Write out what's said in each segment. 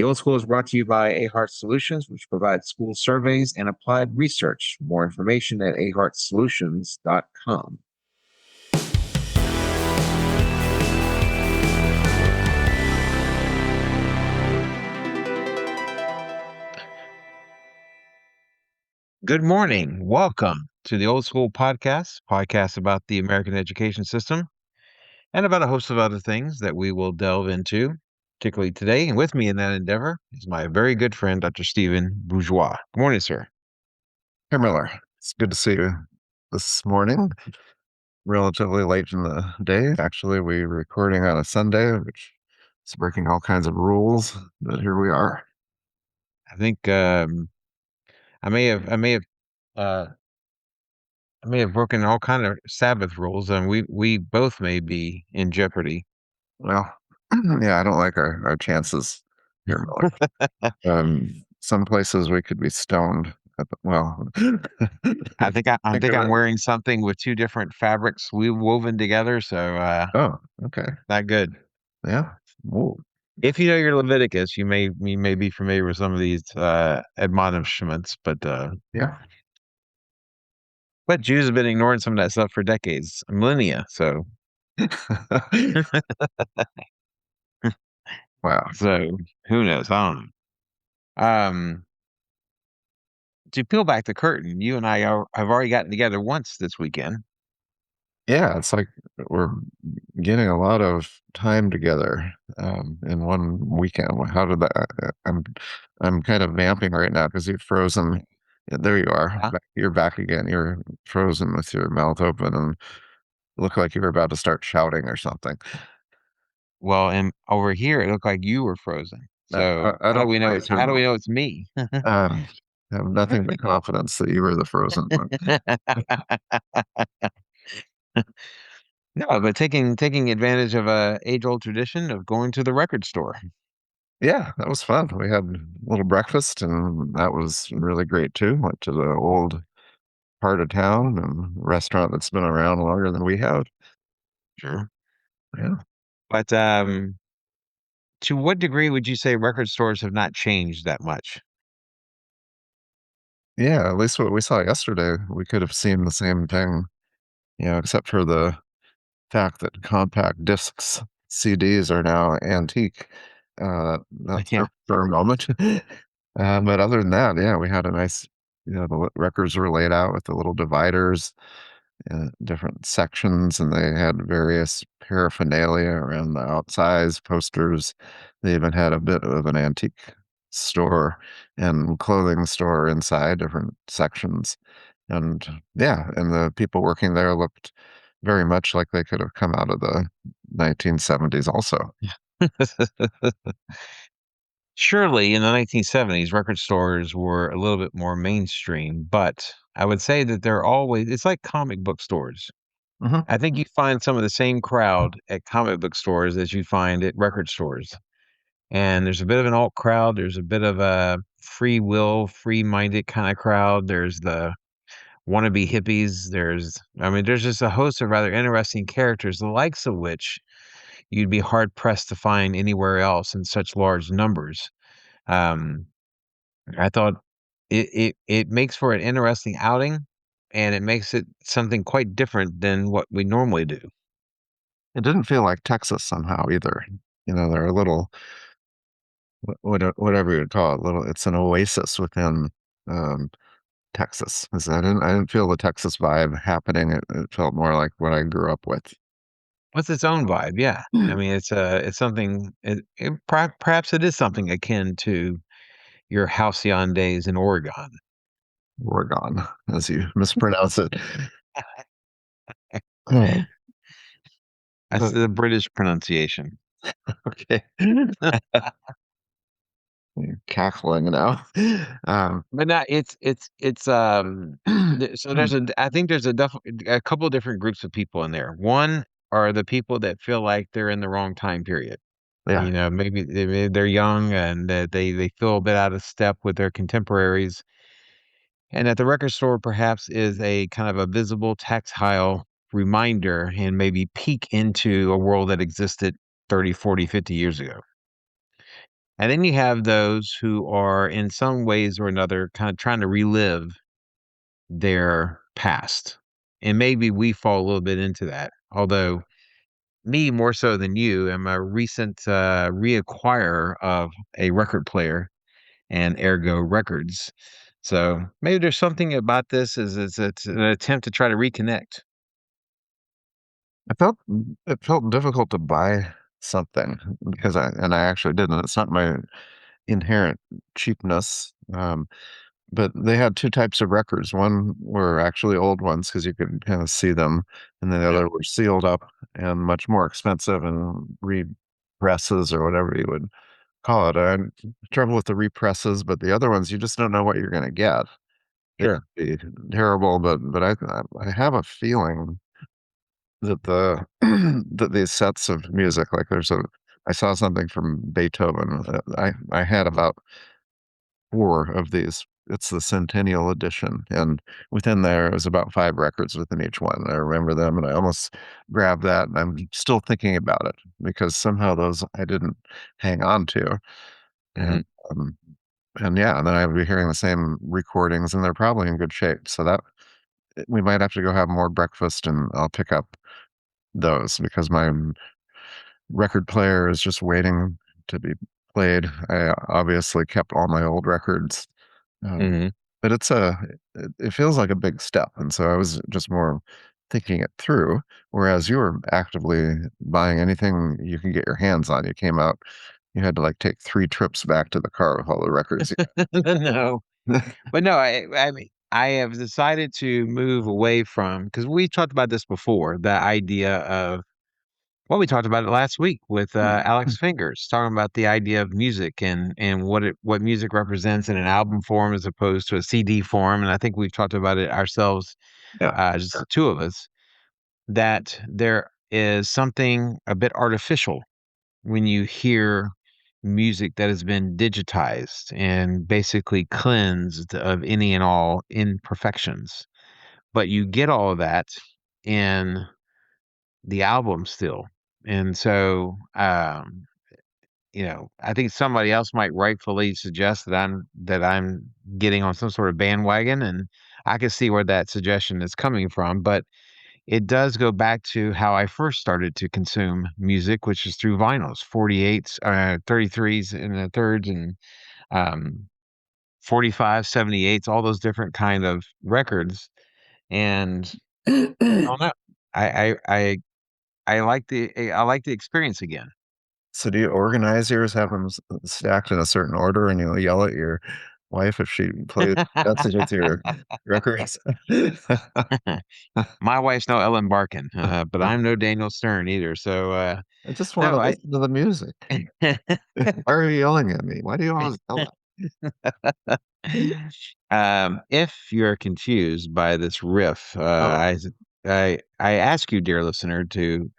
The Old School is brought to you by Ahart Solutions, which provides school surveys and applied research. More information at ahartsolutions.com. Good morning. Welcome to the Old School podcast about the American education system and about a host of other things that we will delve into, particularly today. And with me in that endeavor is my very good friend, Dr. Stephen Bourgeois. Good morning, sir. Hey, Miller. It's good to see you this morning. Relatively late in the day. Actually, we're recording on a Sunday, which is breaking all kinds of rules, but here we are. I think I may have broken all kind of Sabbath rules, and we both may be in jeopardy. Well, yeah, I don't like our chances here, Miller. Some places we could be stoned. Well, I think I'm wearing something with two different fabrics woven together, so oh, okay. not good. Yeah. Whoa. If you know your Leviticus, you may be familiar with some of these admonishments, but Yeah. Jews have been ignoring some of that stuff for decades, millennia. So Wow. so who knows? I don't know. To peel back the curtain, you and I have already gotten together once this weekend. Yeah, it's like we're getting a lot of time together in one weekend. How did that? I'm kind of vamping right now because you've frozen. Yeah, there you are. Huh? You're back again. You're frozen with your mouth open and look like you were about to start shouting or something. Well, and over here, it looked like you were frozen. So I how do don't we know buy it's how do we too. know it's me? I have nothing but confidence that you were the frozen one. No, but taking advantage of a age-old tradition of going to the record store. Yeah, that was fun. We had a little breakfast, and that was really great too. Went to the old part of town and a restaurant that's been around longer than we have. Sure. Yeah. But to what degree would you say record stores have not changed that much? Yeah, at least what we saw yesterday, we could have seen the same thing, except for the fact that compact discs, CDs are now antique. That's Yeah. for a moment. But other than that, yeah, we had a nice, the records were laid out with the little dividers, different sections, and they had various paraphernalia around the outsides, posters. They even had a bit of an antique store and clothing store inside, different sections. And yeah, and the people working there looked very much like they could have come out of the 1970s also. Surely in the 1970s, record stores were a little bit more mainstream, but I would say that it's like comic book stores. Mhm. I think you find some of the same crowd at comic book stores as you find at record stores. And there's a bit of an alt crowd. There's a bit of a free will, free-minded kind of crowd. There's the wannabe hippies. There's just a host of rather interesting characters, the likes of which you'd be hard pressed to find anywhere else in such large numbers. Um, I thought it makes for an interesting outing, and it makes it something quite different than what we normally do. It didn't feel like Texas somehow either. They're a little whatever you'd call it, little it's an oasis within um, Texas. 'Cause I didn't feel the Texas vibe happening. It felt more like what I grew up with. With its own vibe, yeah. I mean, it's something. Perhaps it is something akin to your halcyon days in Oregon. Oregon, as you mispronounce it. Oh, That's the British pronunciation. okay. You're cackling now. But not it's so there's I think there's a couple of different groups of people in there. One are the people that feel like they're in the wrong time period. yeah. Maybe they're young and they feel a bit out of step with their contemporaries. And at the record store perhaps is a kind of a visible tactile reminder and maybe peek into a world that existed 30, 40, 50 years ago. And then you have those who are in some ways or another kind of trying to relive their past. And maybe we fall a little bit into that. Although me more so than you am a recent reacquirer of a record player and ergo records. So maybe there's something about this is it's an attempt to try to reconnect. I felt it felt difficult to buy something because I actually didn't. It's not my inherent cheapness. But they had two types of records. One were actually old ones because you could kind of see them, and then the Yeah, other were sealed up and much more expensive and represses or whatever you would call it. I had trouble with the represses, but the other ones you just don't know what you're going to get. They could sure. be terrible, but I have a feeling that that these sets of music, like I saw something from Beethoven. I had about 4 of these. It's the Centennial Edition, and within there, it was about 5 records within each one. I remember them, and I almost grabbed that, and I'm still thinking about it because somehow those I didn't hang on to, and, Hmm. um, and yeah, and then I'd be hearing the same recordings, and they're probably in good shape, so that we might have to go have more breakfast, and I'll pick up those because my record player is just waiting to be played. I obviously kept all my old records. Um, Hmm. but it feels like a big step, and so I was just more thinking it through, whereas you were actively buying anything you can get your hands on. You had to, like, take 3 trips back to the car with all the records you No, got. but no, I mean I have decided to move away from because we talked about this before, the idea of well, we talked about it last week with Alex Fingers, talking about the idea of music and what music represents in an album form as opposed to a CD form. And I think we've talked about it ourselves, Yeah, just the two of us, that there is something a bit artificial when you hear music that has been digitized and basically cleansed of any and all imperfections. But you get all of that in the album still. And so, I think somebody else might rightfully suggest that I'm getting on some sort of bandwagon, and I can see where that suggestion is coming from. But it does go back to how I first started to consume music, which is through vinyls, 48s, 33s and thirds, and um, 45, 78s, all those different kind of records. And I don't know. I I I I like the experience again. so do you organize yours, have them stacked in a certain order, and you'll yell at your wife if she plays dances with your records? My wife's no Ellen Barkin, but I'm no Daniel Stern either. So I just wanna no, I listen to the music. Why are you yelling at me? Why do you always yell at If you're confused by this riff, Oh. I ask you, dear listener, to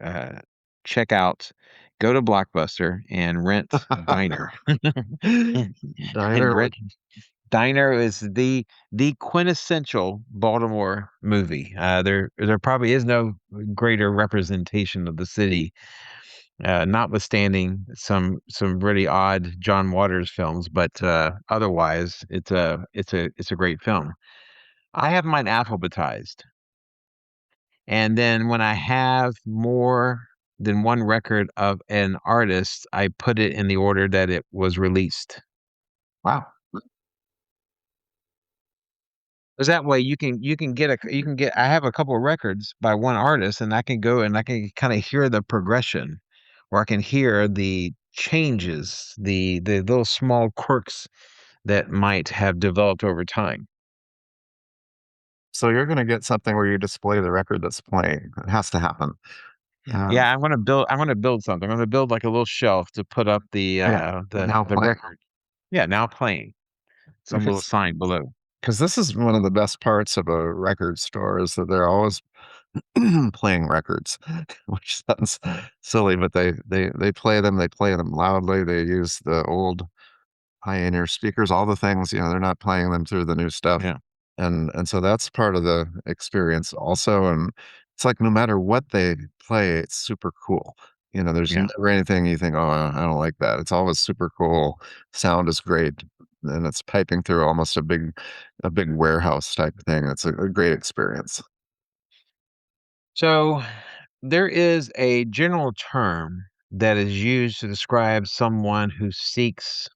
check out, go to Blockbuster and rent Diner, and Diner rent with Diner is the quintessential Baltimore movie. There probably is no greater representation of the city, notwithstanding some really odd John Waters films, but otherwise it's a great film. I have mine alphabetized, and then when I have more than one record of an artist, I put it in the order that it was released. wow. 'Cause that way you can get I have a couple of records by one artist, and I can go and I can kinda hear the progression, or I can hear the changes, the little small quirks that might have developed over time. So you're gonna get something where you display the record that's playing. It has to happen. Um, Yeah, I'm gonna build something. I'm gonna build, like, a little shelf to put up yeah, now the playing. record. Yeah, now playing. Some little Because sign below. this is one of the best parts of a record store is that they're always playing records, which sounds silly, but they play them loudly, they use the old Pioneer speakers, all the things, they're not playing them through the new stuff, Yeah. and so that's part of the experience also, and it's like no matter what they play, it's super cool. There's Yeah. never anything you think, "Oh, I don't like that." It's always super cool. Sound is great, and it's piping through almost a big warehouse type thing. It's a great experience. So there is a general term that is used to describe someone who seeks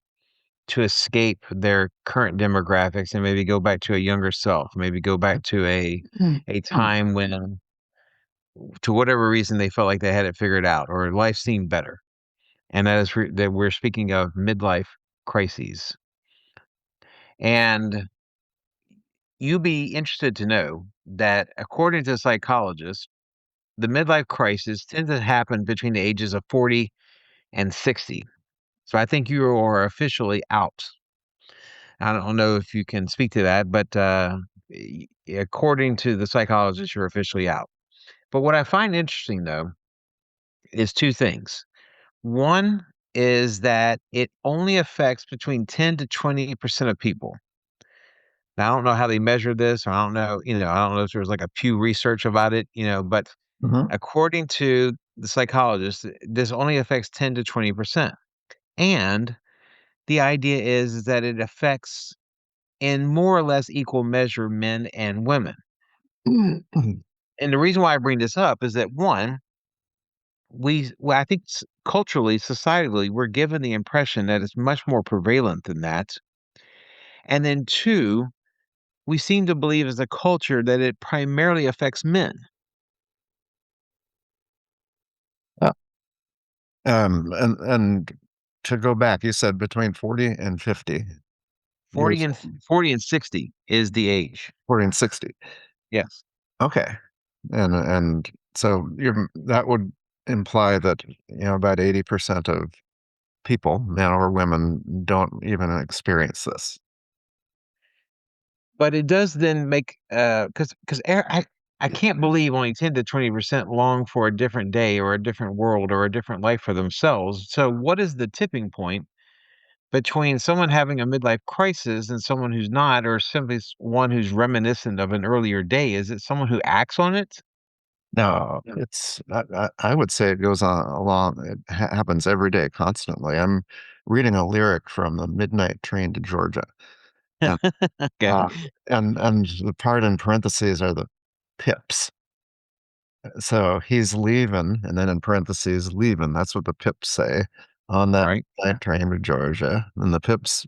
to escape their current demographics and maybe go back to a younger self, maybe go back to Mm. a Mm. time when, to whatever reason, they felt like they had it figured out or life seemed better. And that is that we're speaking of midlife crises. And you'd be interested to know that according to psychologists, the midlife crisis tends to happen between the ages of 40 and 60. So I think you are officially out. I don't know if you can speak to that, but according to the psychologist, you're officially out. But what I find interesting, though, is two things. One is that it only affects between 10 to 20% of people. Now, I don't know how they measure this, or I don't know, I don't know if there's like a Pew research about it, but Mhm. according to the psychologist, this only affects 10 to 20%. And the idea is that it affects in more or less equal measure men and women. Mhm. And the reason why I bring this up is that one, well, I think culturally, societally, we're given the impression that it's much more prevalent than that. And then two, we seem to believe as a culture that it primarily affects men, Uh, and to go back, you said between 40 and 50 40 years and old, 40 and 60 is the age. 40 and 60. Yes. Okay. And so that would imply that, about 80% of people, men or women, don't even experience this. But it does then make because I can't believe only 10 to 20% long for a different day or a different world or a different life for themselves. So what is the tipping point between someone having a midlife crisis and someone who's not, or simply one who's reminiscent of an earlier day? Is it someone who acts on it? No, I would say it goes on along it happens every day, constantly. I'm reading a lyric from the Midnight Train to Georgia, and, Okay. uh, and the part in parentheses are the pips. So he's leaving, and then in parentheses, leaving. That's what the pips say on that Right. night train to Georgia. And the pips,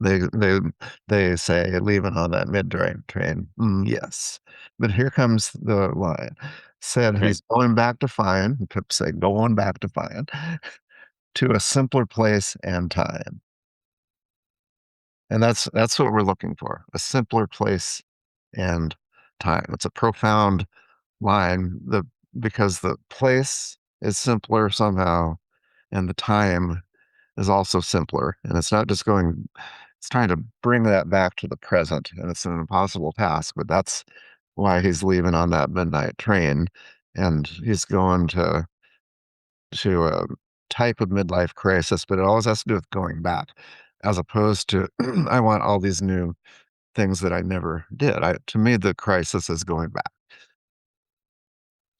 they say leaving on that midnight train. Yes, but here comes the line. Said Okay. he's going back to find. The pips say going back to find to a simpler place and time. And that's what we're looking for, a simpler place and time. It's a profound line, because the place is simpler somehow, and the time is also simpler, and it's trying to bring that back to the present, and it's an impossible task, but that's why he's leaving on that midnight train, and he's going to a type of midlife crisis, but it always has to do with going back, as opposed to, "I want all these new things that I never did." To me, the crisis is going back.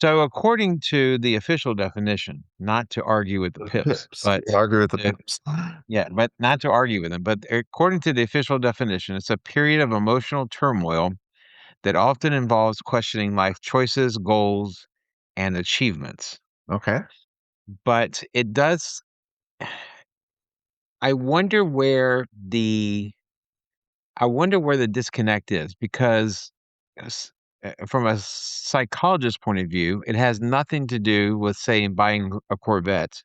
So according to the official definition, not to argue with the The pips, pips. but You argue with the to, pips. yeah, but not to argue with them, but according to the official definition, it's a period of emotional turmoil that often involves questioning life choices, goals, and achievements. Okay. But it does, I wonder where the I wonder where the disconnect is because s- from a psychologist point of view, it has nothing to do with say buying a Corvette.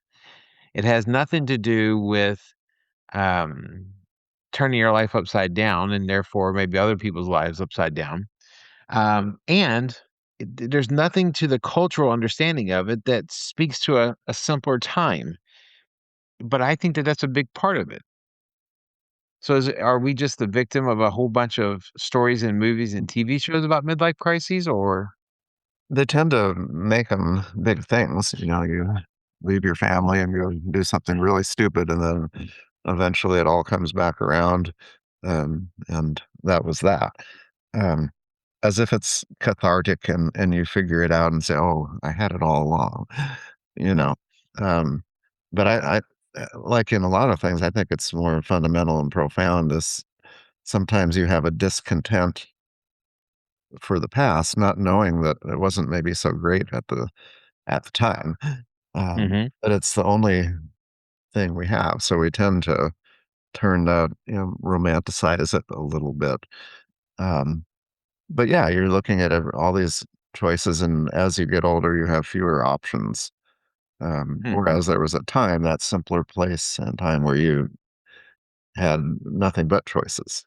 It has nothing to do with um, turning your life upside down and therefore maybe other people's lives upside down. And there's nothing to the cultural understanding of it that speaks to a simpler time. But I think that that's a big part of it. So are we just the victim of a whole bunch of stories and movies and TV shows about midlife crises, or They tend to make them big things. You leave your family and go do something really stupid, and then eventually it all comes back around. And that was that. Um, as if it's cathartic, and you figure it out and say, "Oh, I had it all along." You know? Um, but like in a lot of things, I think it's more fundamental and profound. This sometimes you have a discontent for the past, not knowing that it wasn't maybe so great at the time. Mhm. But it's the only thing we have, so we tend to turn that, romanticize it a little bit. Um, but yeah, you're looking at all these choices, and as you get older, you have fewer options. Hmm. Whereas there was a time, that simpler place and time where you had nothing but choices.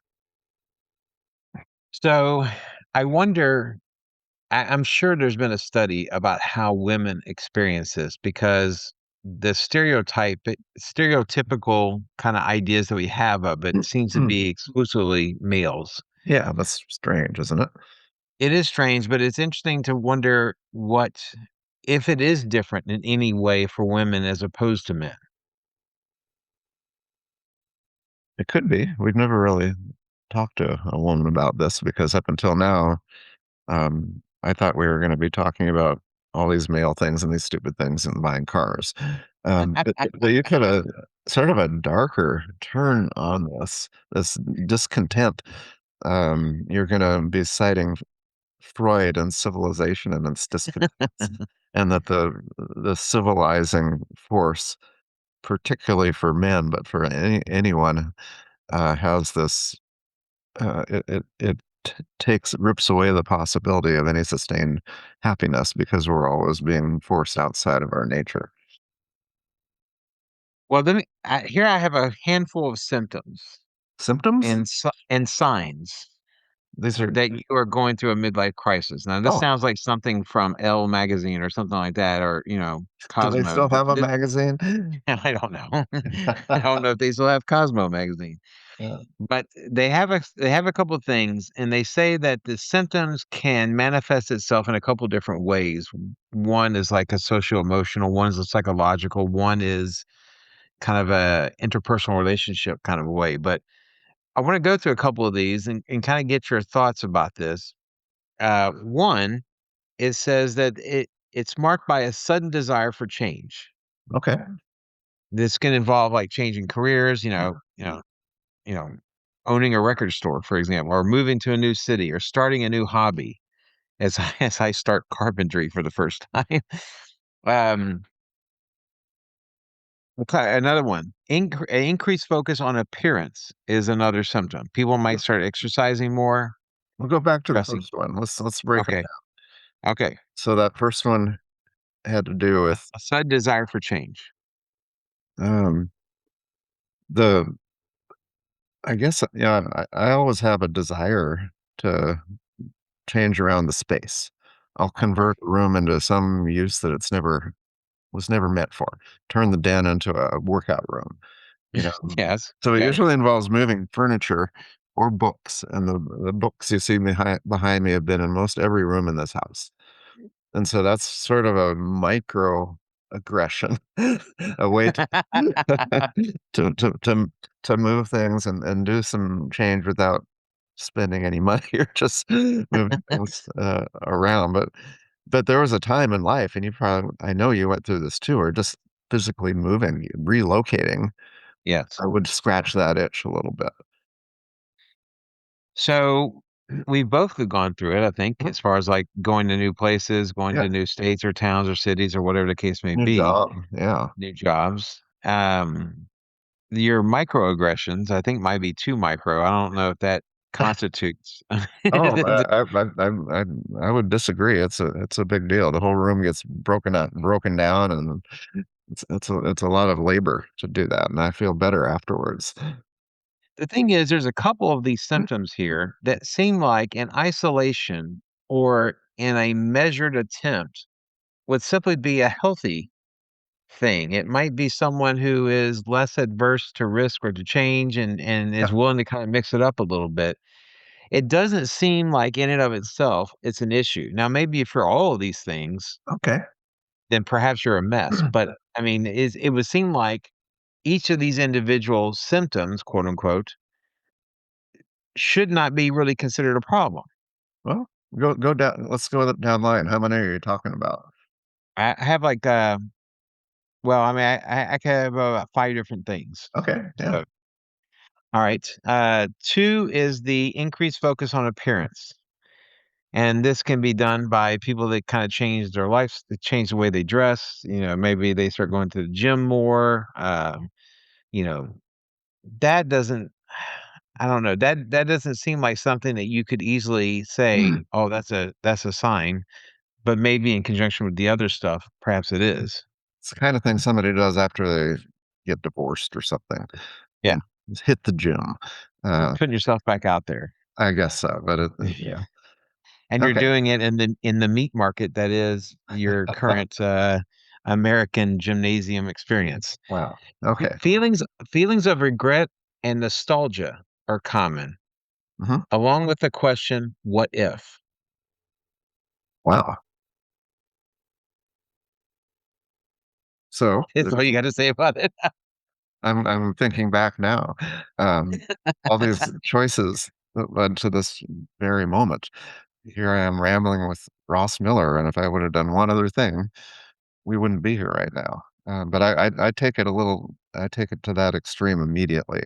So, I wonder I'm sure there's been a study about how women experience this because the stereotypical kinda ideas that we have of it seems to be exclusively males. Yeah, that's strange, isn't it? It is strange, but it's interesting to wonder what if it is different in any way for women as opposed to men. It could be. We've never really talked to a woman about this because up until now, I thought we were gonna be talking about all these male things and these stupid things and buying cars. But you could have sort of a darker turn on this discontent. You're gonna be citing Freud and civilization and its discontents, and that the civilizing force, particularly for men, but for anyone, has this it takes rips away the possibility of any sustained happiness because we're always being forced outside of our nature. Well, then here I have a handful of symptoms Symptoms? and signs These are that you are going through a midlife crisis. Now, this oh, sounds like something from Elle magazine or something like that, or, do they Cosmo, still but have a magazine? I don't know. I don't know if they still have Cosmo magazine, Yeah. but they have a couple of things, and they say that the symptoms can manifest itself in a couple different ways. One is like a socio emotional, one is a psychological, one is kind of a interpersonal relationship kind of a way. But I want to go through a couple of these and kind of get your thoughts about this. One, it says that it's marked by a sudden desire for change. Okay. This can involve like changing careers, you know, owning a record store, for example, or moving to a new city, or starting a new hobby. As I start carpentry for the first time. um, okay, another one. Increased focus on appearance is another symptom. People might start exercising more, We'll go back to the dressing. first one. Let's break it Okay, down. okay. So that first one had to do with, A sudden desire for change. um, the I guess, yeah, I always have a desire to change around the space. I'll Okay. convert a room into some use that it's never was never meant for. Turn the den into a workout room, you know? Yes. So it Okay. usually involves moving furniture or books, and the books you see behind me have been in most every room in this house. And so that's sort of a micro aggression, a way to to to to to move things and do some change without spending any money or just moving things, around, but there was a time in life, and you probably I know you went through this too, where just physically moving, relocating, Yes. I would scratch that itch a little bit. So we've both gone through it, I think, Mhm. as far as like going to new places, going Yeah, to new states or towns or cities or whatever the case may new be, job, yeah. new jobs. Your microaggressions, I think, might be too micro. I don't know if that constitutes. Oh, I would disagree. It's a big deal. The whole room gets broken down, and it's a lot of labor to do that, and I feel better afterwards. The thing is, there's a couple of these symptoms here that seem like in isolation or in a measured attempt would simply be a healthy thing. It might be someone who is less adverse to risk or to change and is Yeah. willing to kind of mix it up a little bit. It doesn't seem like in and of itself it's an issue. Now, maybe if you're all of these things, Okay. then perhaps you're a mess. But I mean, it would seem like each of these individual symptoms, quote unquote, should not be really considered a problem. Well, go down. Let's go down line. How many are you talking about? I have like Well, I mean, I could have about 5 different things. Okay, yeah. So, all right. 2 is the increased focus on appearance. And this can be done by people that kind of change their lives, they change the way they dress. Maybe they start going to the gym more. You know, that doesn't, I don't know, that doesn't seem like something that you could easily say, Mm. oh, that's a sign. But maybe in conjunction with the other stuff, perhaps it is. It's the kind of thing somebody does after they get divorced or something. Yeah, Just hit the gym. Uh, putting yourself back out there. I guess so, but yeah. And you're Okay. doing it in the meat market that is your current American gymnasium experience. Wow. Okay. Feelings feelings of regret and nostalgia are common, Mhm. along with the question, "What if?" Wow. So Is all you got to say about it. I'm thinking back now. Um, all these choices that led to this very moment. Here I am rambling with Ross Miller, and if I would have done one other thing, we wouldn't be here right now. But I take it a little. I take it to that extreme immediately.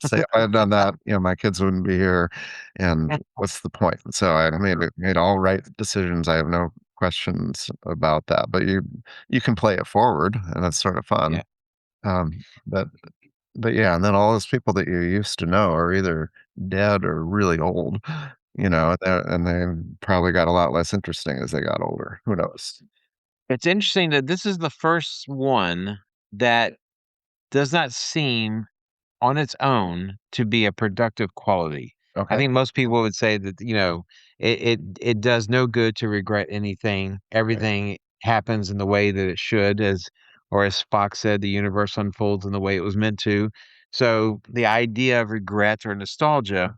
Say if I had done that, my kids wouldn't be here, and what's the point? So I made all right decisions. I have no questions about that. But you can play it forward, and it's sort of fun. Yeah. Um, but but yeah, and then all those people that you used to know are either dead or really old, and they probably got a lot less interesting as they got older. Who knows? It's interesting that this is the first one that does not seem on its own to be a productive quality. I Okay. think most people would say that, it does no good to regret anything. Right. Everything happens in the way that it should, as Spock said, the universe unfolds in the way it was meant to. So the idea of regret or nostalgia,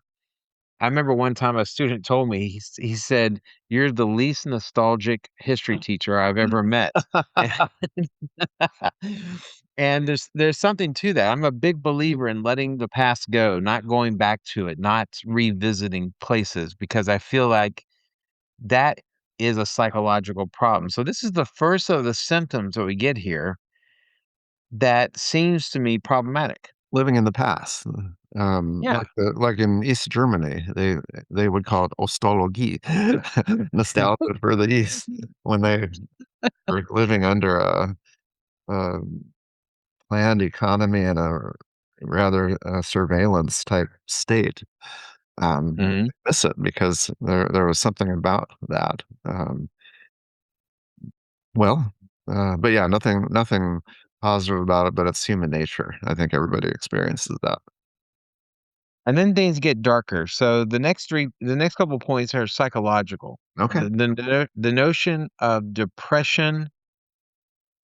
I remember one time a student told me, he said, "You're the least nostalgic history teacher I've ever met." And there's something to that. I'm a big believer in letting the past go, not going back to it, not revisiting places because I feel like that is a psychological problem. So this is the first of the symptoms that we get here that seems to me problematic. Living in the past. Yeah. Like in East Germany, they would call it Ostologie, nostalgia for the East, when they were living under a planned economy and a rather surveillance type state. Mhm. Miss it because there was something about that. Well, but yeah, nothing positive about it, but it's human nature. I think everybody experiences that. And then things get darker. So the next couple points are psychological. Okay. The notion of depression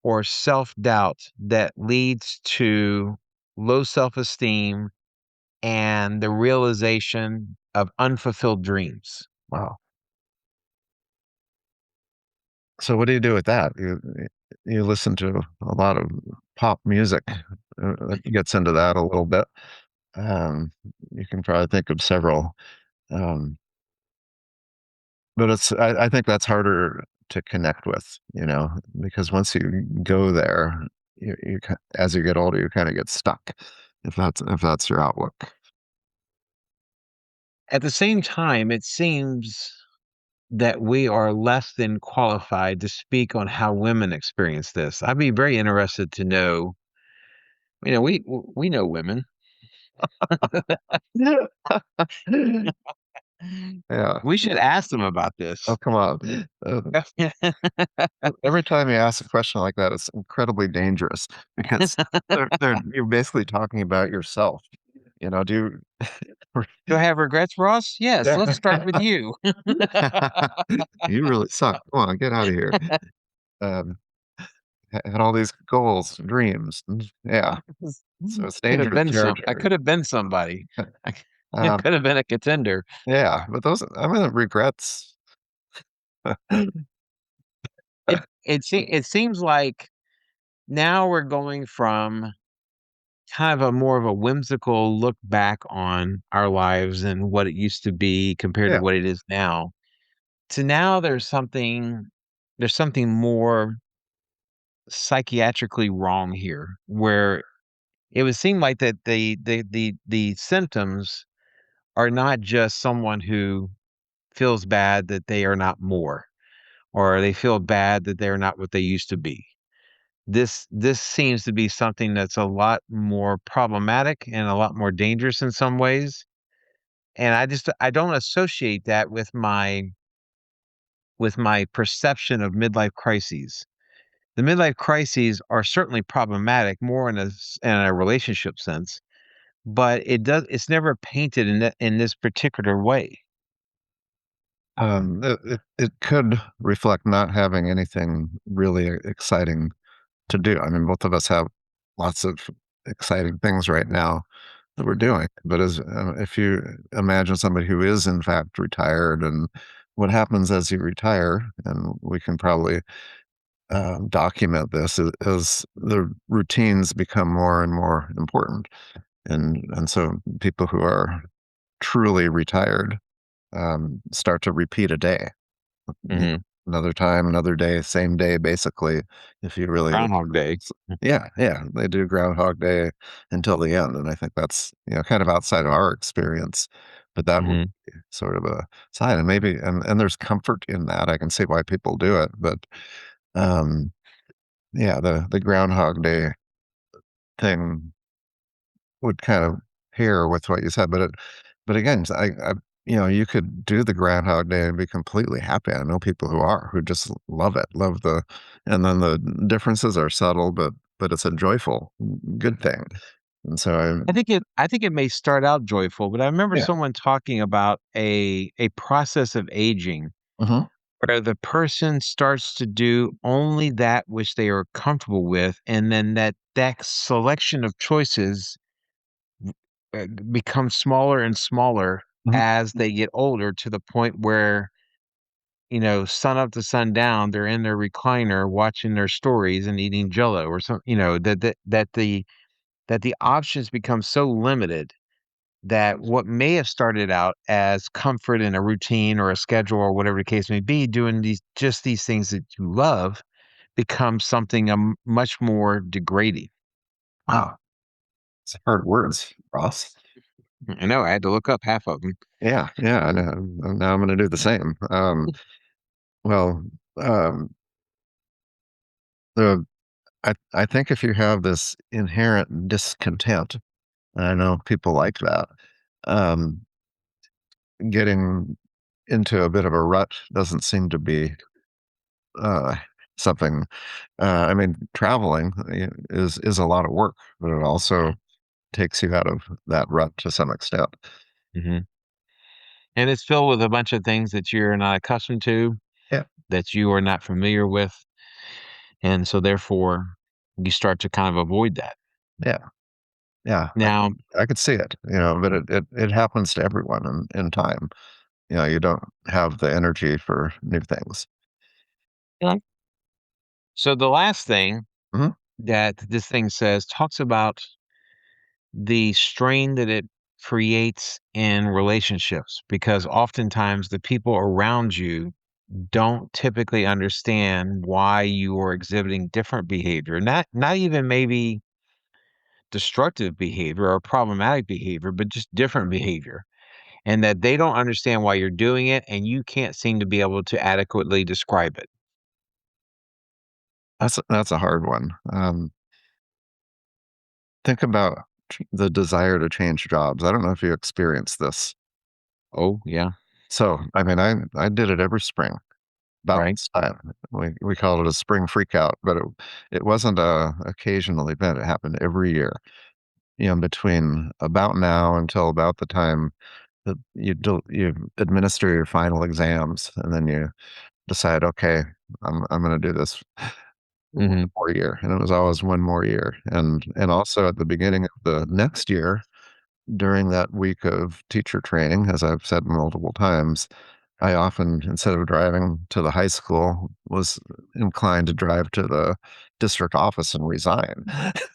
or self-doubt that leads to low self-esteem and the realization of unfulfilled dreams. Wow. So what do you do with that? You listen to a lot of pop music that gets into that a little bit. Um, you can probably think of several, um, but I think that's harder to connect with, because once you go there, as you get older, you kind of get stuck. If that's your outlook. At the same time, it seems that we are less than qualified to speak on how women experience this. I'd be very interested to know, we know women. Yeah. We should ask them about Oh, this. come on. Every time you ask a question like that, it's incredibly dangerous because you're basically talking about yourself. Do you Do I have regrets, Ross? Yes, Yeah. let's start with you. You really suck. Come on, get out of here. Um, had all these goals, dreams. Yeah. So it's dangerous I territory. could have been somebody. I c I Um, could have been a contender. yeah, but regrets. It seems like now we're going from kind of a more of a whimsical look back on our lives and what it used to be compared to Yeah. what it is now, to now there's something more psychiatrically wrong here, where it would seem like that the symptoms are not just someone who feels bad that they are not more, or they feel bad that they're not what they used to be. This seems to be something that's a lot more problematic and a lot more dangerous in some ways. And I don't associate that with my perception of midlife crises. The midlife crises are certainly problematic more in a relationship sense, but it's never painted in this particular way. It could reflect not having anything really exciting to do. I mean, both of us have lots of exciting things right now that we're doing. But as if you imagine somebody who is in fact retired, and what happens as you retire, and we can probably document this, is the routines become more and more important, and so people who are truly retired start to repeat a day. You Mhm. Another time, another day, same day, basically, if you really Groundhog Day. yeah, yeah, they do Groundhog Day until the end, and I think that's, kind of outside of our experience, but that would Mhm. be sort of a sign, and maybe and there's comfort in that. I can see why people do it, but, um, yeah, the Groundhog Day thing would kind of pair with what you said, but again, you could do the Groundhog Day and be completely happy. I know people who just love it, love and then the differences are subtle, but it's a joyful, good thing. And so I think it may start out joyful, but I remember yeah. someone talking about a process of aging Mhm. where the person starts to do only that which they are comfortable with, and then that selection of choices becomes smaller and smaller Mhm. as they get older to the point where, sun up to sundown, they're in their recliner watching their stories and eating Jello or something. That the options become so limited that what may have started out as comfort in a routine or a schedule or whatever the case may be, doing these things that you love becomes something much more degrading. Wow, it's hard words, Ross. I know I had to look up half of them. Yeah, yeah, and now I'm gonna do the same. Well, um, the I think if you have this inherent discontent, and I know people like that, um, getting into a bit of a rut doesn't seem to be, uh, something I mean, traveling, is a lot of work, but it also takes you out of that rut to some extent. Mhm. And it's filled with a bunch of things that you're not accustomed to, Yeah, that you are not familiar with, and so therefore, you start to kind of avoid that. yeah, yeah, Now, I could see it, but it happens to everyone in time. You don't have the energy for new things. yeah, so the last thing Mhm. that this thing says talks about the strain that it creates in relationships, because oftentimes the people around you don't typically understand why you are exhibiting different behavior, not even maybe destructive behavior or problematic behavior, but just different behavior, and that they don't understand why you're doing it, and you can't seem to be able to adequately describe it. That's a hard one. Think about the desire to change jobs. I don't know if you experienced this. Oh, yeah, So, I mean, I did it every spring about right. this time. We called it a spring freakout, but it wasn't a occasional event. It happened every year. Between about now until about the time that you administer your final exams, and then you decide, okay, I'm going to do this one Mhm, more year, and it was always one more year, and also at the beginning of the next year, during that week of teacher training, as I've said multiple times, I often, instead of driving to the high school, was inclined to drive to the district office and resign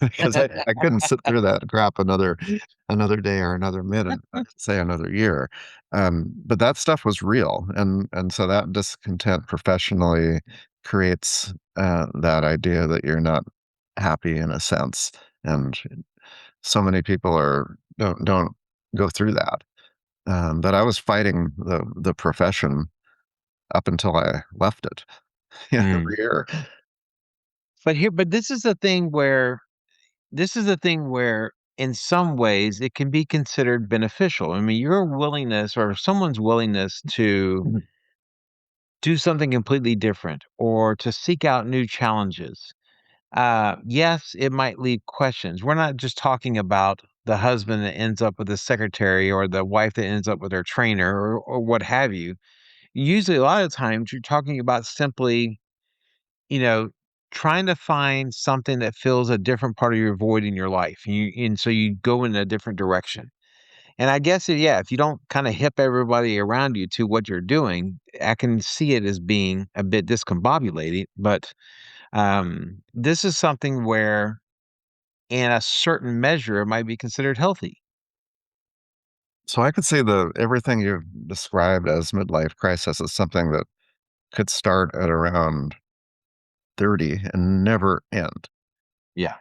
because I couldn't sit through that crap another day or another minute, say another year. But that stuff was real, and so that discontent professionally creates that idea that you're not happy in a sense, and so many people are don't go through that. But I was fighting the profession up until I left it. Mm. Every year. But this is the thing where in some ways it can be considered beneficial. I mean, your willingness or someone's willingness to Mhm. do something completely different or to seek out new challenges. Yes, it might leave questions. We're not just talking about the husband that ends up with a secretary or the wife that ends up with her trainer or what have you. Usually, a lot of times, you're talking about simply, you know, trying to find something that fills a different part of your void in your life. And so you go in a different direction. And I guess, yeah, if you don't kind of hip everybody around you to what you're doing, I can see it as being a bit discombobulated. But this is something where, in a certain measure, it might be considered healthy. So I could say the everything you've described as midlife crisis is something that could start at around 30 and never end. Yeah.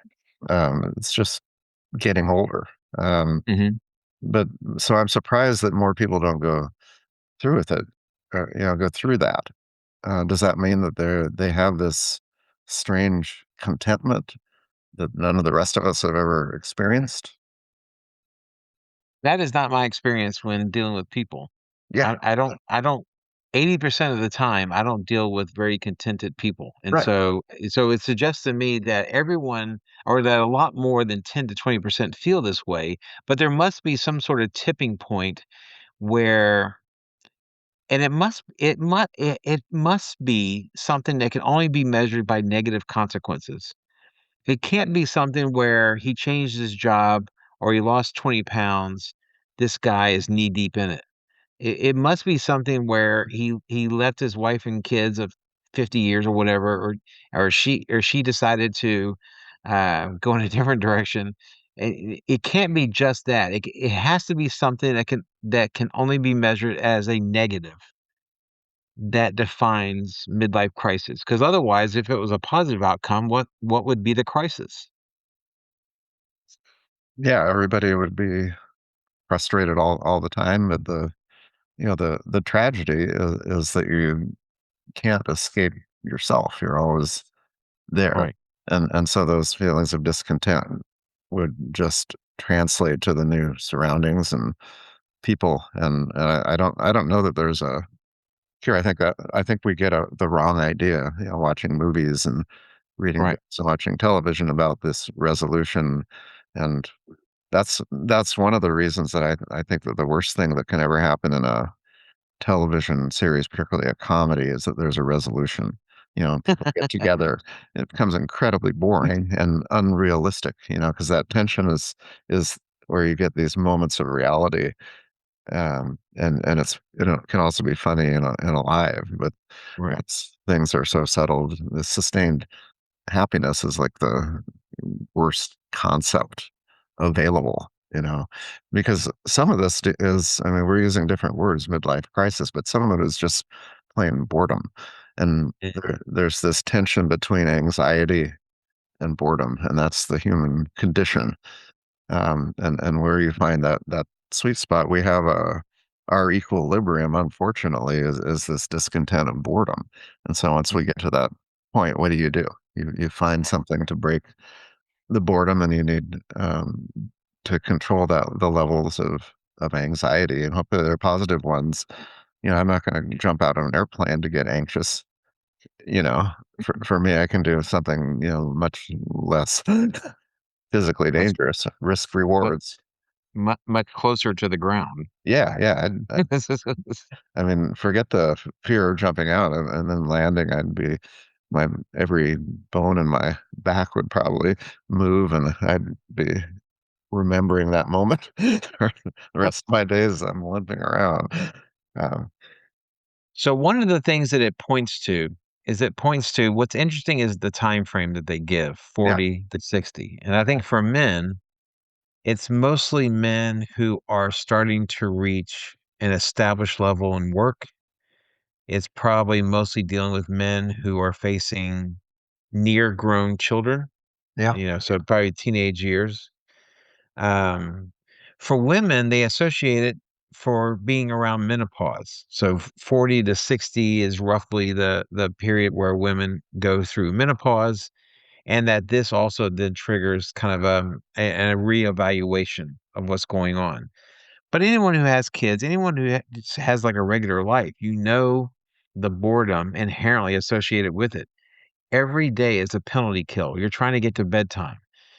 It's just getting older. Um, Hmm. but so I'm surprised that more people don't go through with it, go through that. Does that mean that they have this strange contentment that none of the rest of us have ever experienced? That is not my experience when dealing with people. Yeah, I don't 80% of the time, I don't deal with very contented people. And right. so it suggests to me that everyone or that a lot more than 10 to 20% feel this way, but there must be some sort of tipping point where and it must be something that can only be measured by negative consequences. It can't be something where he changed his job or he lost 20 pounds. This guy is knee deep in it. It must be something where he left his wife and kids of 50 years or whatever, or she decided to go in a different direction. It can't be just that. It has to be something that can only be measured as a negative that defines midlife crisis. Because otherwise, if it was a positive outcome, what would be the crisis? Yeah, everybody would be frustrated all the time, but the tragedy is that you can't escape yourself. You're always there. Right. And so those feelings of discontent would just translate to the new surroundings and people. And I don't know that there's a here. I think we get the wrong idea, watching movies and reading Right. books and watching television about this resolution. And that's one of the reasons that I think that the worst thing that can ever happen in a television series, particularly a comedy, is that there's a resolution. People get together. It becomes incredibly boring and unrealistic, because that tension is where you get these moments of reality. And it can also be funny and alive, but Right. once things are so settled, the sustained happiness is like the worst concept available, because some of this is, I mean, we're using different words, midlife crisis, but some of it is just plain boredom. And Mhm. there's this tension between anxiety and boredom, and that's the human condition. And where you find that sweet spot, we have our equilibrium, unfortunately, is this discontent and boredom. And so once we get to that point, what do? You find something to break the boredom, and you need to control the levels of anxiety, and hopefully they're positive ones. I'm not going to jump out of an airplane to get anxious. You know, for me, I can do something much less physically Much dangerous. Risk clo rewards. much closer to the ground. Yeah, yeah. I mean, forget the fear of jumping out and then landing. My every bone in my back would probably move, and I'd be remembering that moment for the rest of my days. I'm limping around. Um, So one of the things that it points to is it points to what's interesting is the time frame that they give, yeah, 40 to 60. And I think for men, it's mostly men who are starting to reach an established level in work It's probably mostly dealing with men who are facing near grown children, Yeah. so probably teenage years. Um, for women, they associate it for being around menopause. So 40 to 60 is roughly the period where women go through menopause, and that this also then triggers kind of a reevaluation of what's going on. But anyone who has kids, anyone who has like a regular life, the boredom inherently associated with it. Every day is a penalty kill. You're trying to get to bedtime.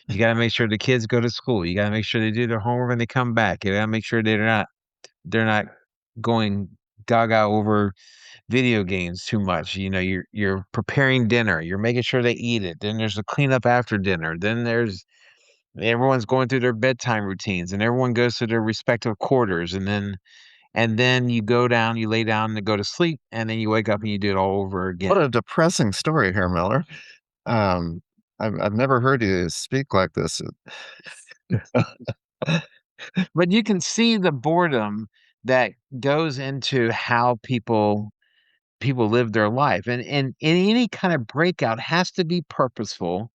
You gotta make sure the kids go to school. You gotta make sure they do their homework when they come back. You gotta make sure they're not going gaga over video games too much. You're preparing dinner. You're making sure they eat it. Then there's a cleanup after dinner. Then there's everyone's going through their bedtime routines, and everyone goes to their respective quarters, and then you go down, you lay down to go to sleep, and then you wake up and you do it all over What again. a depressing story here, Miller. Um, I've never heard you speak like this. But you can see the boredom that goes into how people live their life. And any kind of breakout has to be purposeful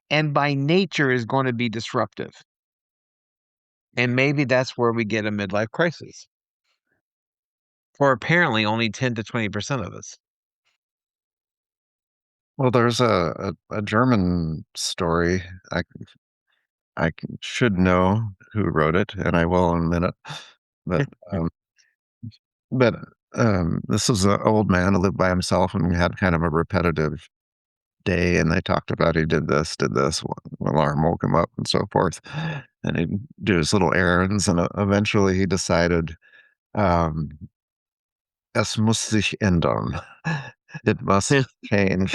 and by nature is going to be disruptive. And maybe that's where we get a midlife crisis. For apparently only 10 to 20% of us. Well, there's a German story. I should know who wrote it, and I will in a minute. But um, but this was an old man who lived by himself and had kind of a repetitive day. And they talked about he did this, alarm woke him up, and so forth. And he'd do his little errands, and eventually he decided, um, es muss sich ändern. It must change.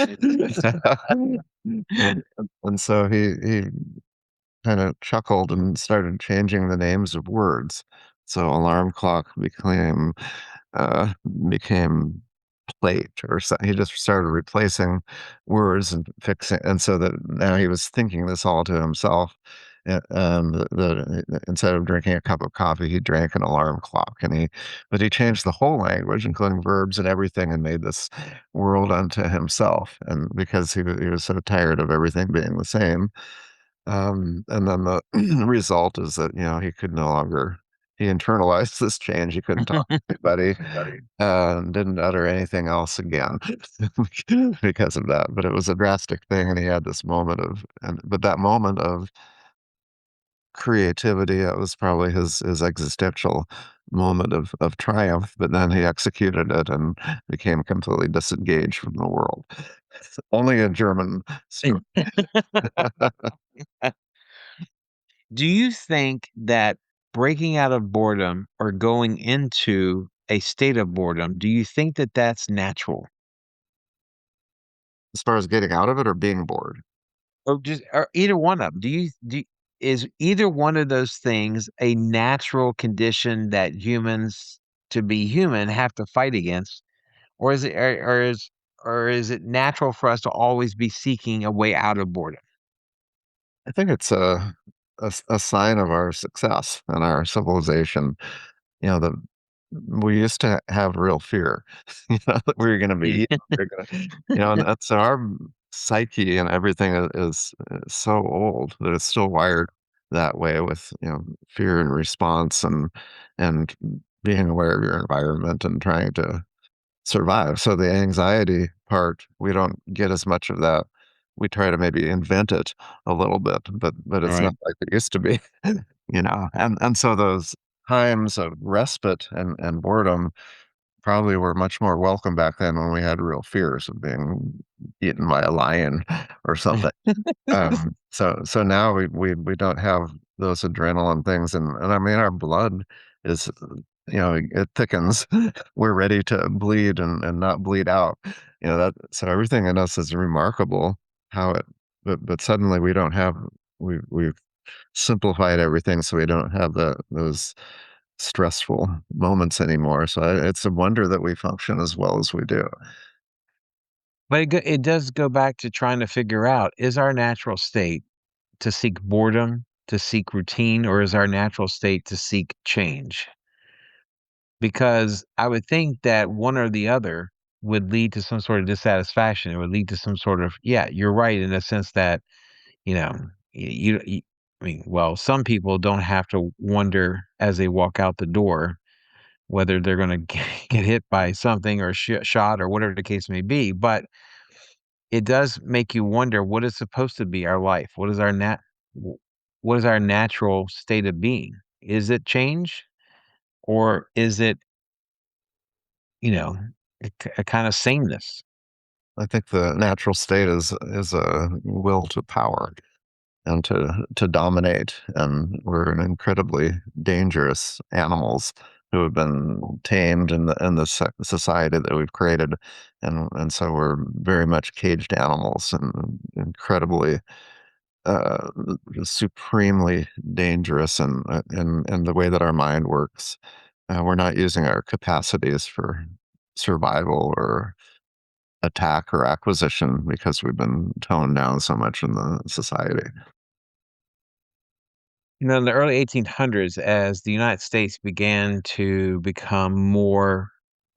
And so he kind of chuckled and started changing the names of words. So alarm clock uh, became plate, or so he just started replacing words and fixing, and so that now he was thinking this all to himself. Instead of drinking a cup of coffee, he drank an alarm clock, but he changed the whole language, including verbs and everything, and made this world unto himself. And because he was so tired of everything being the same, and then the result is that, he could no longer he internalized this change. He couldn't talk to anybody, didn't utter anything else again because of that. But it was a drastic thing, and he had this moment but that moment of creativity, that was probably his existential moment of triumph. But then he executed it and became completely disengaged from the world. Only a German story. Do you think that breaking out of boredom or going into a state of boredom, do you think that that's natural? As far as getting out of it or being bored. Or either one of them? Is either one of those things a natural condition that humans, to be human, have to fight against? Or is it or is it natural for us to always be seeking a way out of boredom? I think it's a sign of our success and our civilization. That we used to have real fear, that we were going to be eaten. We are going to, and that's our psyche, and everything is so old that it's still wired that way, with fear and response, and being aware of your environment and trying to survive. So the anxiety part, we don't get as much of that. We try to maybe invent it a little bit, but it's not Right. like it used to be, and so those times of respite and boredom probably were much more welcome back then, when we had real fears of being eaten by a lion or something. So now we don't have those adrenaline things, and I mean, our blood is, it thickens. We're ready to bleed and not bleed out. So everything in us is remarkable, how it but suddenly we don't have we've simplified everything, so we don't have those stressful moments anymore. So it's a wonder that we function as well as we do. But it does go back to trying to figure out, is our natural state to seek boredom, to seek routine, or is our natural state to seek change? because I would think that one or the other would lead to some sort of dissatisfaction. It would lead to some sort of, yeah, you're right in the sense that, you know, you I mean, well, some people don't have to wonder as they walk out the door whether they're gonna get hit by something or shot or whatever the case may be, but it does make you wonder what is supposed to be our life. W what is our natural state of being? Is it change, or is it, you know, a kinda sameness? I think the natural state is a will to power and to dominate, and we're an incredibly dangerous animals who have been tamed in the society that we've created, and so we're very much caged animals and incredibly uh, supremely dangerous in the way that our mind works. We're not using our capacities for survival or attack or acquisition because we've been toned down so much in the society. You know, in the early 1800s, as the United States began to become more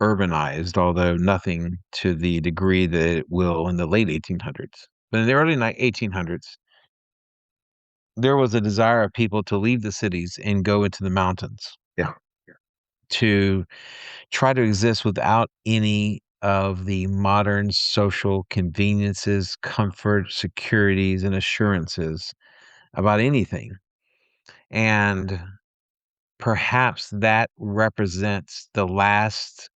urbanized, although nothing to the degree that it will in the late 1800s. But in the early 1800s, there was a desire of people to leave the cities and go into the mountains Yeah. to try to exist without any of the modern social conveniences, comfort, securities, and assurances about anything. And perhaps that represents the last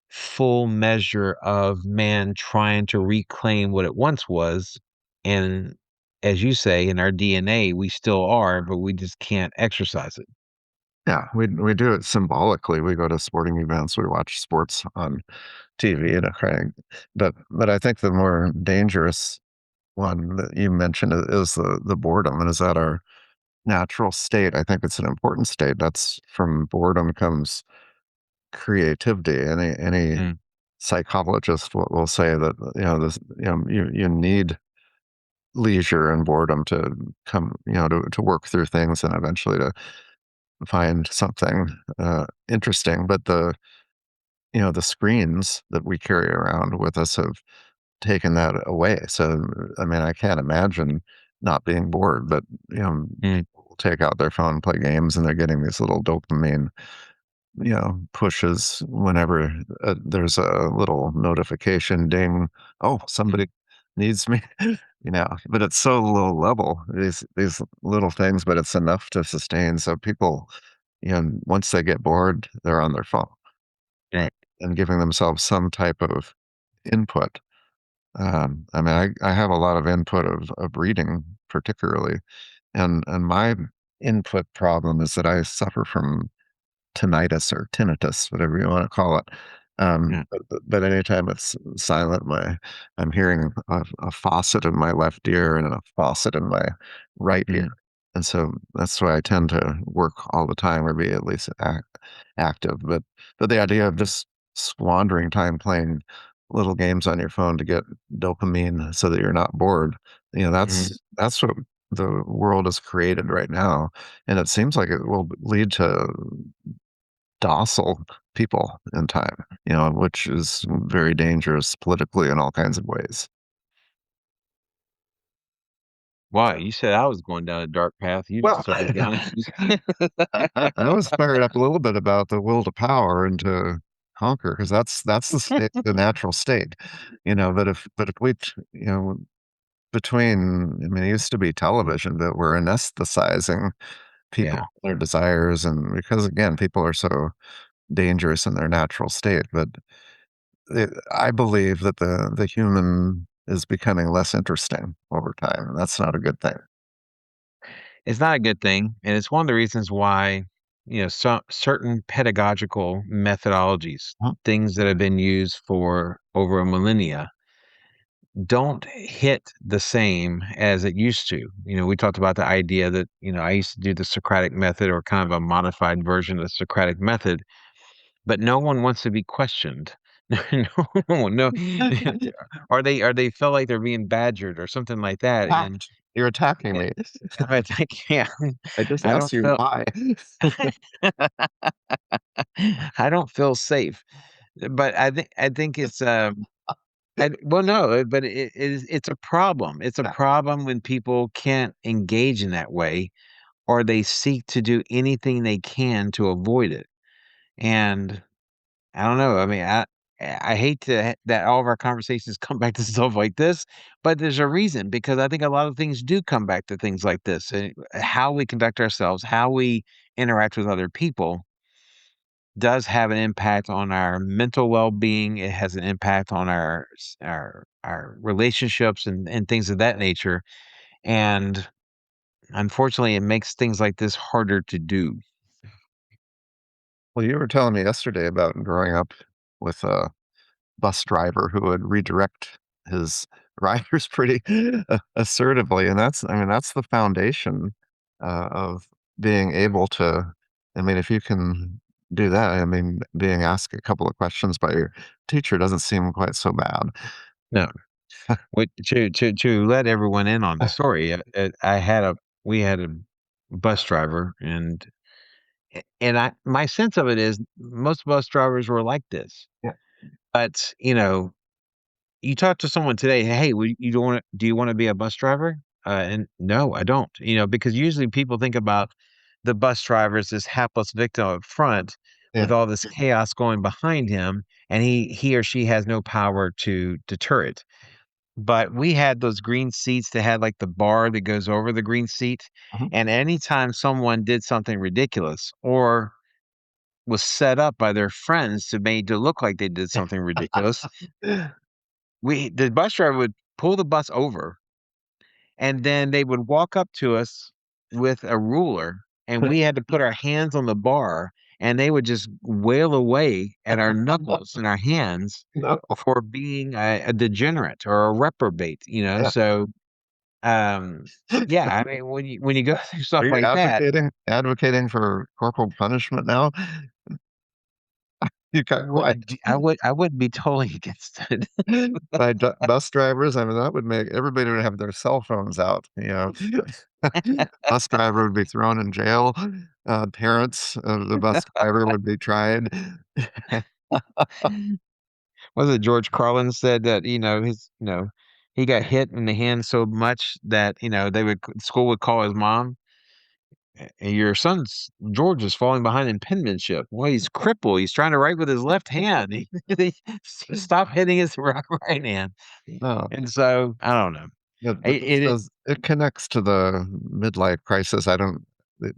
full measure of man trying to reclaim what it once was. And as you say, in our DNA, we still are, but we just can't exercise it. Yeah, we do it symbolically. We go to sporting events, we watch sports on TV and everything. But I think the more dangerous one that you mentioned is the boredom, and is that our natural state? I think it's an important state. That's from boredom comes creativity. Any Mm, psychologist will say that you need leisure and boredom to come to work through things and eventually to find something interesting. But the screens that we carry around with us have taken that away. So I mean, I can't imagine not being bored. But mm, people will take out their phone, play games, and they're getting these little dopamine pushes whenever there's a little notification ding. Oh, mm, somebody needs me. But it's so low level, these little things, but it's enough to sustain. So people, once they get bored, they're on their phone right. and giving themselves some type of input. I mean, I have a lot of input of reading, particularly, and my input problem is that I suffer from tinnitus or tinnitus, whatever you wanna call it. Yeah. But anytime it's silent, I'm hearing a faucet in my left ear and a faucet in my right ear, Mm, and so that's why I tend to work all the time or be at least active. But the idea of just squandering time playing little games on your phone to get dopamine so that you're not bored, mm. that's what the world has created right now, and it seems like it will lead to docile people in time, which is very dangerous politically in all kinds of ways. Wow, you said I was going down a dark path. You just Well, started down. I was fired up a little bit about the will to power and to conquer because that's the state, the natural state, but if between, I mean, it used to be television, but we're anesthetizing people, Yeah. their desires, and because again, people are so dangerous in their natural state, but I believe that the human is becoming less interesting over time, and that's not a good thing. It's not a good thing, and it's one of the reasons why, some certain pedagogical methodologies, Mhm. things that have been used for over a millennia, don't hit the same as it used to. We talked about the idea that, I used to do the Socratic method or kind of a modified version of the Socratic method, but no one wants to be questioned. No, or they feel like they're being badgered or something like that, and Attacked. You're attacking eh, me. I can't I just I asked don't you feel why. I don't feel safe. But I think it's, well, no, but it's a problem. It's a problem when people can't engage in that way, or they seek to do anything they can to avoid it. And I don't know. I mean, I hate that all of our conversations come back to stuff like this, but there's a reason, because I think a lot of things do come back to things like this. How we conduct ourselves, how we interact with other people does have an impact on our mental well-being. It has an impact on our relationships and things of that nature. And unfortunately, it makes things like this harder to do. Well, you were telling me yesterday about growing up with a bus driver who would redirect his riders pretty assertively, and I mean, that's the foundation, of being able to I mean, if you can do that, I mean, being asked a couple of questions by your teacher doesn't seem quite so bad. No, to let everyone in on the story, I had a we had a bus driver, and I my sense of it is most bus drivers were like this. Yeah. But, you talk to someone today, "Hey, you don't wanna do you wanna be a bus driver?" And no, I don't, because usually people think about the bus driver as this hapless victim up front with Yeah. all this chaos going behind him, and he or she has no power to deter it. But we had those green seats that had, like, the bar that goes over the green seat, Mhm. and anytime someone did something ridiculous or was set up by their friends to made to look like they did something ridiculous, the bus driver would pull the bus over, and then they would walk up to us with a ruler, and we had to put our hands on the bar, and they would just wail away at our knuckles and our hands No. for being a degenerate or a reprobate, Yeah. so, um, yeah, I mean, when you go through Are stuff you like that, advocating for corporal punishment now? You got quiet. I wouldn't be totally against it. By bus drivers, I mean, that would make everybody would have their cell phones out, you know? Bus driver would be thrown in jail, parents of the bus driver would be tried. Was it George Carlin said that, he got hit in the hand so much that, school would call his mom, Your son's George is falling behind in penmanship. Well, he's crippled. He's trying to write with his left hand. Stop hitting his right hand." No, And so, I don't know. but this It does it connects to the midlife crisis, I don't it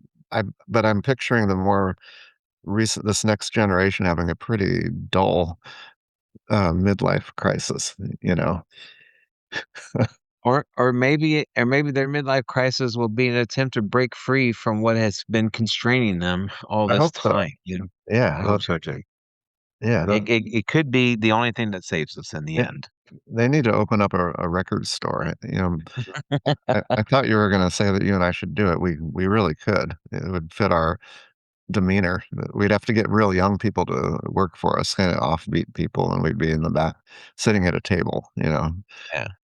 but I'm picturing the more recent this next generation having a pretty dull, midlife crisis, you know? or maybe their midlife crisis will be an attempt to break free from what has been constraining them all I this hope so. time. I Yeah, hope so too. yeah, It could be the only thing that saves us in the yeah. end. They need to open up a record store, I thought you were gonna say that you and I should do it. We really could. It would fit our demeanor. We'd have to get real young people to work for us, kinda offbeat people, and we'd be in the back sitting at a table, Yeah,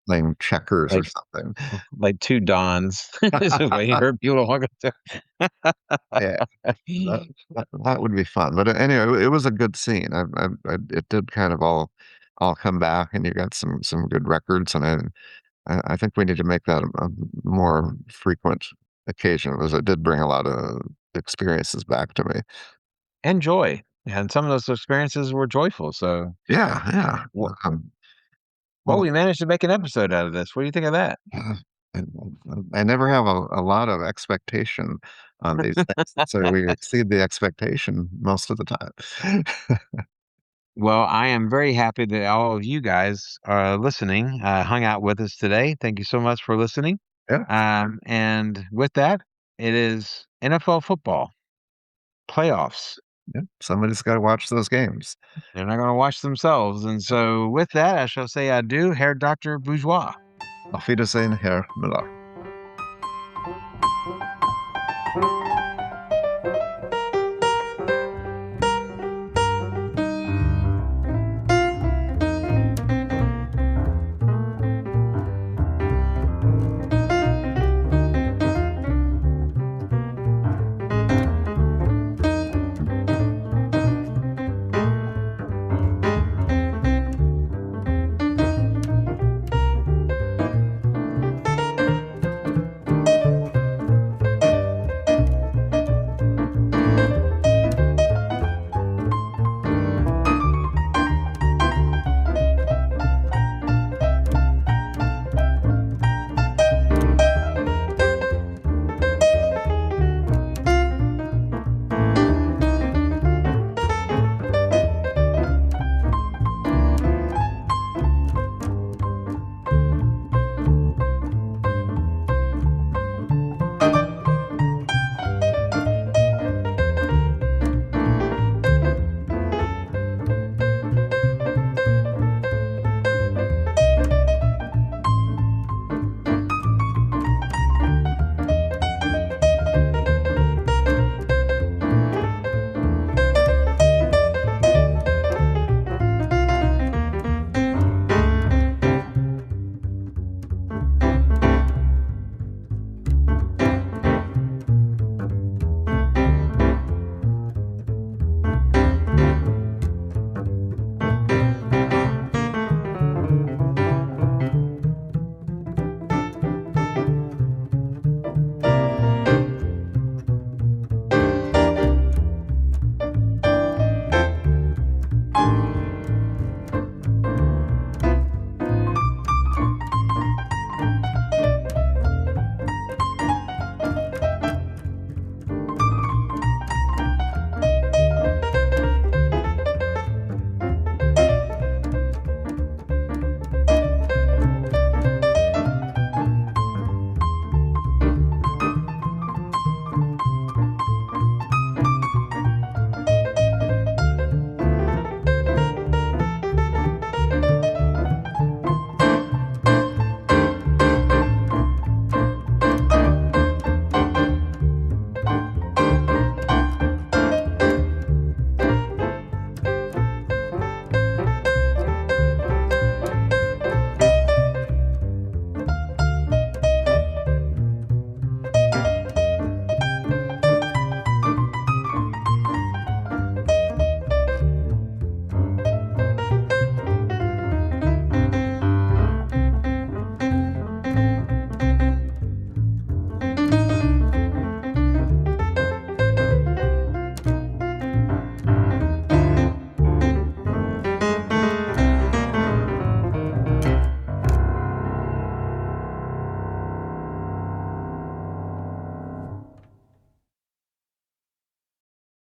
playing checkers or like something. like 2 Dons just waiting for people to walk up Yeah, to. that would be fun, but anyway, it was a good scene. I it did kind of all come back, and you got some good records, and I think we need to make that a more frequent occasion, because it did bring a lot of experiences back to me. And joy, and some of those experiences were joyful, so, Yeah, yeah. w well, Well, we managed to make an episode out of this. What do you think of that? uh, I I never have a lot of expectation on these things, so we exceed the expectation most of the time. Well, I am very happy that all of you guys are listening, hung out with us today. Thank you so much for listening. Yeah, And with that, it is NFL football playoffs. yeah, somebody's gotta watch those games. They're not going to watch themselves. And so, with that, I shall say adieu, Herr Dr. Bourgeois. Auf Wiedersehen, Herr Müller.